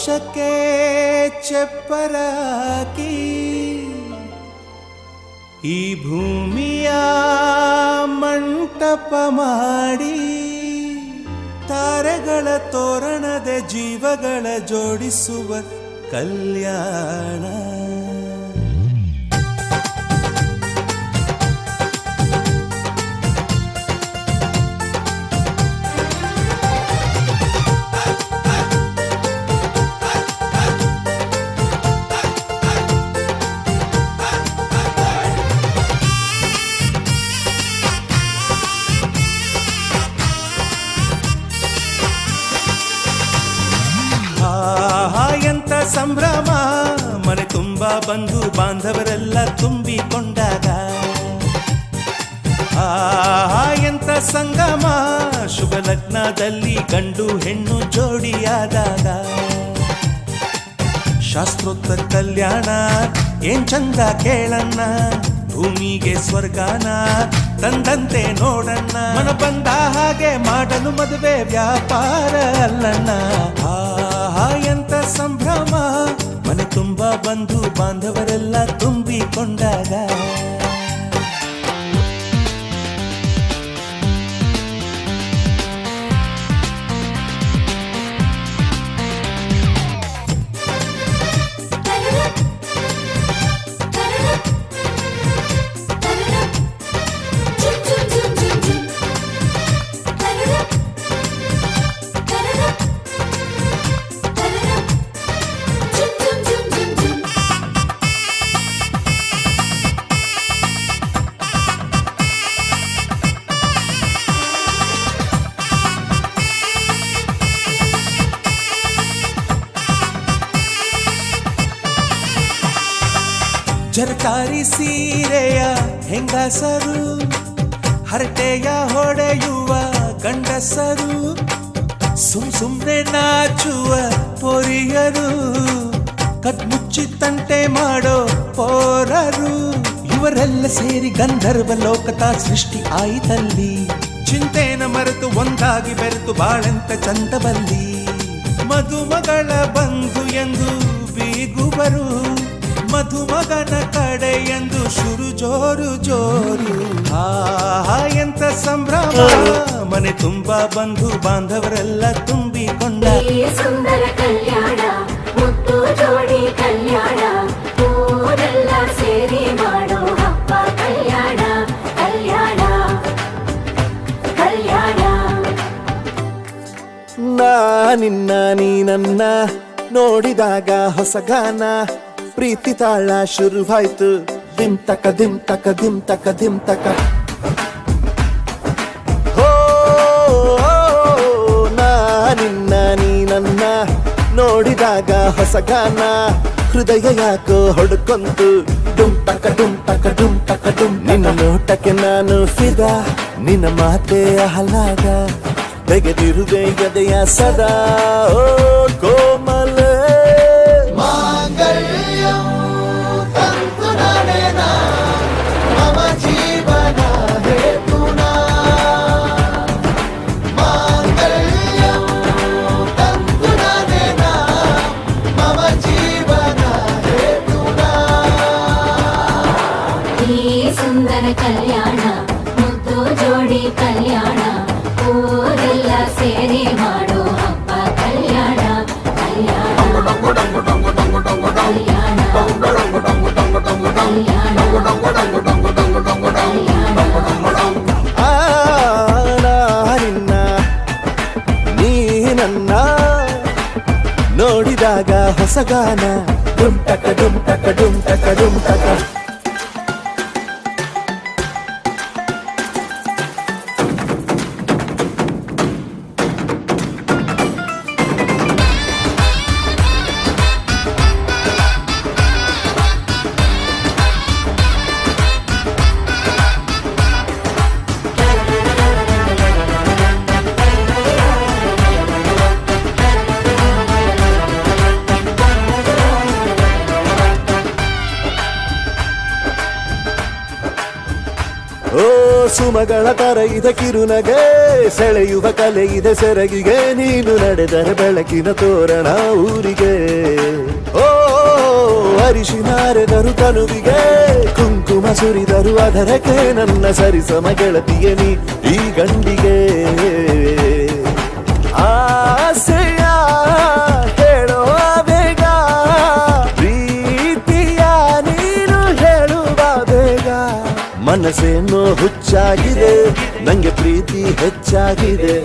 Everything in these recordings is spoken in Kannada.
ಆಕಾಶಕ್ಕೆ ಚೆಪ್ಪರಾಕಿ ಈ ಭೂಮಿಯ ಮಂಟಪ ಮಾಡಿ ತಾರೆಗಳ ತೋರಣದ ಜೀವಗಳ ಜೋಡಿಸುವ ಕಲ್ಯಾಣ. ಎಂತ ಸಂಭ್ರಮ, ಮನೆ ತುಂಬ ಬಂಧು ಬಾಂಧವರೆಲ್ಲ ತುಂಬಿಕೊಂಡಾಗ. ಎಂತ ಸಂಗಮ, ಶುಭ ಲಗ್ನದಲ್ಲಿ ಗಂಡು ಹೆಣ್ಣು ಜೋಡಿಯಾದಾಗ. ಶಾಸ್ತ್ರೋಕ್ತ ಕಲ್ಯಾಣ ಏನ್ ಚಂದ ಕೇಳಣ್ಣ, ಭೂಮಿಗೆ ಸ್ವರ್ಗಾನ ತಂದಂತೆ ನೋಡಣ್ಣ. ಮನ ಬಂದ ಹಾಗೆ ಮಾಡಲು ಮದುವೆ ವ್ಯಾಪಾರ ಅಲ್ಲಣ್ಣ. ಎಂತ ಸಂಭ್ರಮ, ಮನೆ ತುಂಬ ಬಂಧು ಬಾಂಧವರೆಲ್ಲ ತುಂಬಿಕೊಂಡಾಗ. ಜರಕಾರಿ ಸೀರೆಯ ಹೆಂಗಸರು, ಹರಟೆಯ ಹೊಡೆಯುವ ಗಂಡಸರು, ಸುಮ್ನೆ ನಾಚುವ ಪೊರಿಯರು, ಕದ್ಮುಚ್ಚಿ ತಂಟೆ ಮಾಡೋ ಪೋರರು. ಇವರೆಲ್ಲ ಸೇರಿ ಗಂಧರ್ವ ಲೋಕದ ಸೃಷ್ಟಿ ಆಯಿತಲ್ಲಿ. ಚಿಂತೆನ ಮರೆತು ಒಂದಾಗಿ ಬೆರೆತು ಬಾಳೆಂತ ಚಂದವಲ್ಲಿ. ಮದುಮಗಳ ಬಂಧು ಎಂದು ಬೀಗುವರು, ಮಧುಮಗನ ಕಡೆ ಎಂದು ಶುರು ಜೋರು ಜೋರು. ಎಂತ ಸಂಭ್ರಮ, ಮನೆ ತುಂಬ ಬಂಧು ಬಾಂಧವರೆಲ್ಲ ತುಂಬಿಕೊಂಡ. ಸುಂದರ ಕಲ್ಯಾಣ, ಮುತ್ತು ಜೋಡಿ ಕಲ್ಯಾಣ, ಊರೆಲ್ಲ ಸೇರಿ ಮಾಡೋ ಹಬ್ಬ ಕಲ್ಯಾಣ ಕಲ್ಯಾಣ ಕಲ್ಯಾಣ. ನಿನ್ನ ನೀ ನನ್ನ ನೋಡಿದಾಗ ಹೊಸಗಾನ, ಪ್ರೀತಿ ತಾಳ ಶುರುವಾಯ್ತು. ದಿಮ್ ತಕ ದಿಮ್ ತಕ ದಿಮ್ ತಕ ದಿಮ್ ತಕ. ನಿನ್ನ ನೀ ನನ್ನ ನೋಡಿದಾಗ ಹೊಸಗಾನ, ಹೃದಯ ಯಾಕೋ ಹೊಡ್ಕೊಂತು. ಡುಮ್ ತಕ ಡುಮ್ ತಕ ಡುಮ್ ತಕ ಡುಮ್. ನಿನ್ನ ನೋಟಕ್ಕೆ ನಾನು ಫಿದಾ, ನಿನ್ನ ಮಾತೆ ಆಹ್ಲಾದ. ತೆಗೆದಿರುವೆ ಎದೆಯ ಸದಾ ಓ ಕೋಮಲ. ಸುಂದರ ಕಲ್ಯಾಣ, ಮುದ್ದು ಜೋಡಿ ಕಲ್ಯಾಣ, ಊರೆಲ್ಲ ಸೇರಿ ಮಾಡೋ ಹಬ್ಬ ಕಲ್ಯಾಣ ಕಲ್ಯಾಣ ನಿನ್ನ ನೀ ನನ್ನ ನೋಡಿದಾಗ ಹೊಸಗಾನ. ಡುಮ್ ಟಕ ಡುಮ್ ಟಕ ಡುಮ್ ಟಕ ಡುಮ್ ಟಕ. ಸುಮಗಳ ತರ ಇದೆ ಕಿರುನಗೆ, ಸೆಳೆಯುವ ಕಲೆ ಇದೆ ಸೆರಗಿಗೆ, ನೀನು ನಡೆದರೆ ಬೆಳಕಿನ ತೋರಣ ಊರಿಗೆ. ಓ ಅರಿಶಿನಾರೆದರು ಕನುವಿಗೆ, ಕುಂಕುಮ ಸುರಿದರು ಅದರಕ್ಕೆ, ನನ್ನ ಸರಿಸಮ ಗೆಳತಿಯ ನೀ ಈ ಗಂಡಿಗೆ. ಆಸೆಯ ಹೇಳೋ ಬೇಗ, ಪ್ರೀತಿಯ ನೀನು ಹೇಳುವ ಬೇಗ. ಮನಸ್ಸೇನೋ ಹುಚ್ಚಾಗಿದೆ, ನಂಗೆ ಪ್ರೀತಿ ಹೆಚ್ಚಾಗಿದೆ.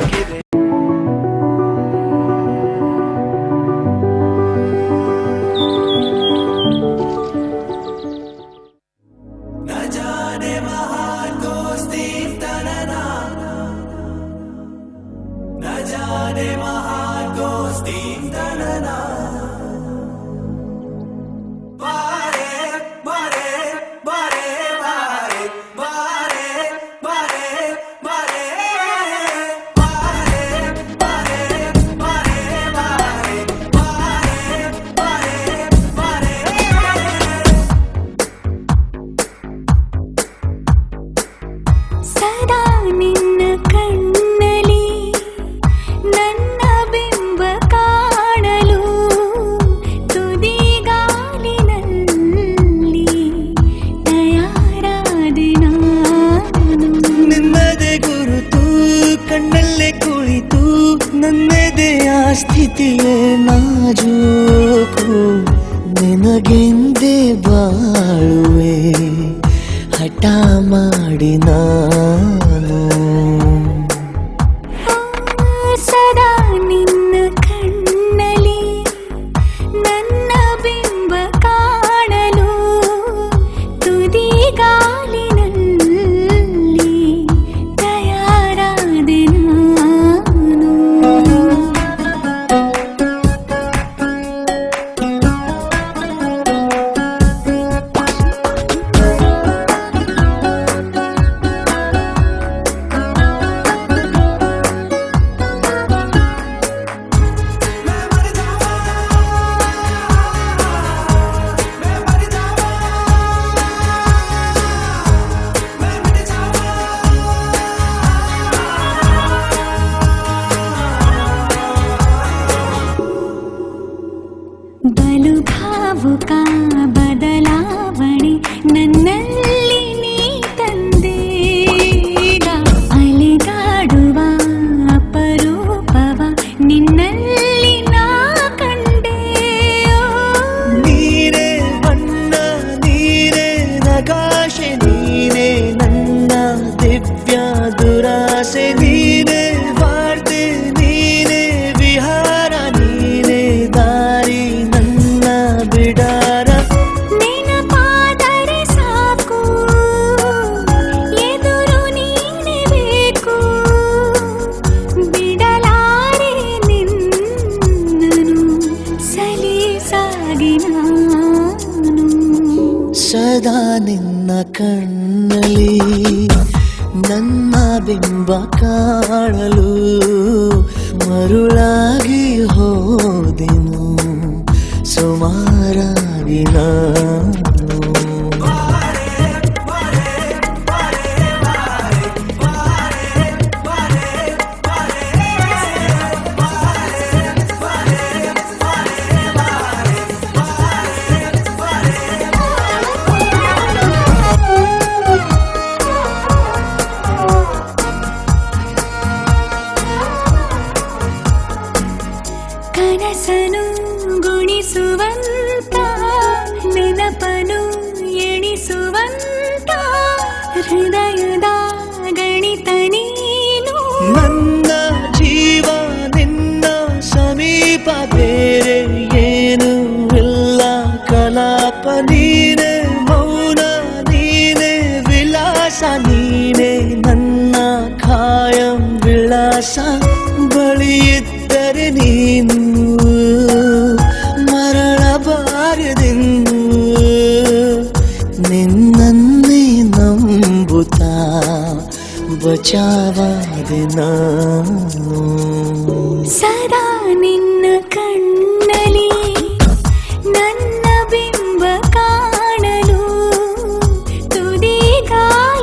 ಸದಾ ನಿನ್ನ ಕಣ್ಣಲಿ ನನ್ನ ಬಿಂಬ ಕಾಣಲು, ತುದಿಗಾಲಿನಲ್ಲಿ ತಯಾರಾದೆ ನಾನು. ನಿನ್ನದೇ ಗುರುತು ಕಣ್ಣಲ್ಲೇ ಕುಳಿತು, ನನ್ನದೆಯ ಸ್ಥಿತಿಯೇ ನಾಜೂಕು. ನಿನಗೆಂದೇ ಬಾಳುವೆ ಹಠ ಮಾಡಿ ನಾನು. ಸದಾ ನಿನ್ನ ಕಣ್ಣಲಿ ನನ್ನ ಬಿಂಬ ಕಾಣಲು, ತುದಿಗಾಲಿನಲ್ಲಿ ತಯಾರಾದೆ ನಾನು. ಬಲು ಭಾವುಕ ಬದಲಾವಣೆ ನನ್ನಲ್ಲಿ ನೀ ತಂದೇಗ, ಅಲೆದಾಡುವ ಅಪರೂಪವ ನಿನ್ನಲ್ಲಿ ನಾ ಕಂಡೆ. ನೀನೇ ಬಣ್ಣ, ನೀನೇ ನಗಾಶೆ, ನೀನೇ ನನ್ನ ದಿವ್ಯ ದುರಾಸೆ. ನೀನೇ ವಾರ್ತೆ, ನೀನೇ ವಿಹಾರ, ನೀನೇ ದಾರಿ ನನ್ನ ಬಿಡಾರ. ನೆನಪಾದರೆ ಸಾಕು, ಎದುರು ನೀನೇ ಬೇಕು, ಬಿಡಲಾರೆ ನಿನ್ನನು ಸಲೀಸಾಗಿ ನಾನು. ಸದಾ ನಿನ್ನ ಕಣ್ಣಲ್ಲಿ ನನ್ನ ಬಿಂಬ ಕಾಣಲು, ಮರುಳಾಗಿ ಹೋದೆನು ಸುಮಾರಾಗಿ ನಾನು. ಕನಸನು ಗುಣಿಸುವಂತ, ನೆನಪನು ಎಣಿಸುವಂತ, ಹೃದಯದ ಗಣಿತ ನೀನು. ನನ್ನ ಜೀವ ನಿನ್ನ ಸಮೀಪ, ಬೇರೆ ಏನು ಇಲ್ಲ ಕಲಾಪ. ನೀನೇ ಮೌನ, ನೀನೇ ವಿಲಾಸ, ನೀನೇ ನನ್ನ ಖಾಯಂ ವಿಳಾಸ. ಬಳಿಯಿದ್ದರೆ ನೀನು ಮರಳಬಾರದೆಂದು, ನಿನ್ನನ್ನೇ ನಂಬುತ್ತಾ ಬಚಾವಾದೆ ನಾನು. ಸದಾ ನಿನ್ನ ಕಣ್ಣಲಿ ನನ್ನ ಬಿಂಬ ಕಾಣಲು, ತುದಿಗಾಲಿನಲ್ಲಿ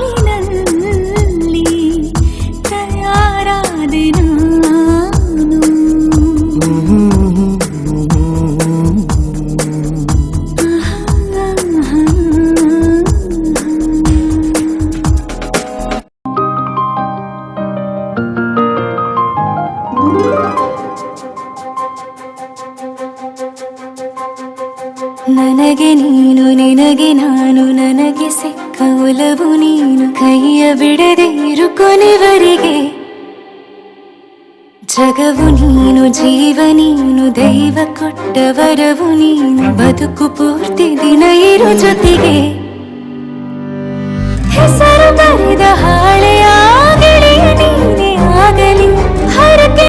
ನನಗೆ ನೀನು ನಿನಗೆ ನಾನು ನನಗೆ ಸಿಕ್ಕ ಒಲವು ನೀನು ಕೈಯ ಬಿಡದೆ ಇರು ಕೊನೆವರೆಗೆ ಜಗವು ನೀನು ಜೀವ ನೀನು ದೈವ ಕೊಟ್ಟ ವರವು ನೀನು ಬದುಕು ಪೂರ್ತಿ ದಿನ ಇರು ಜೊತೆಗೆ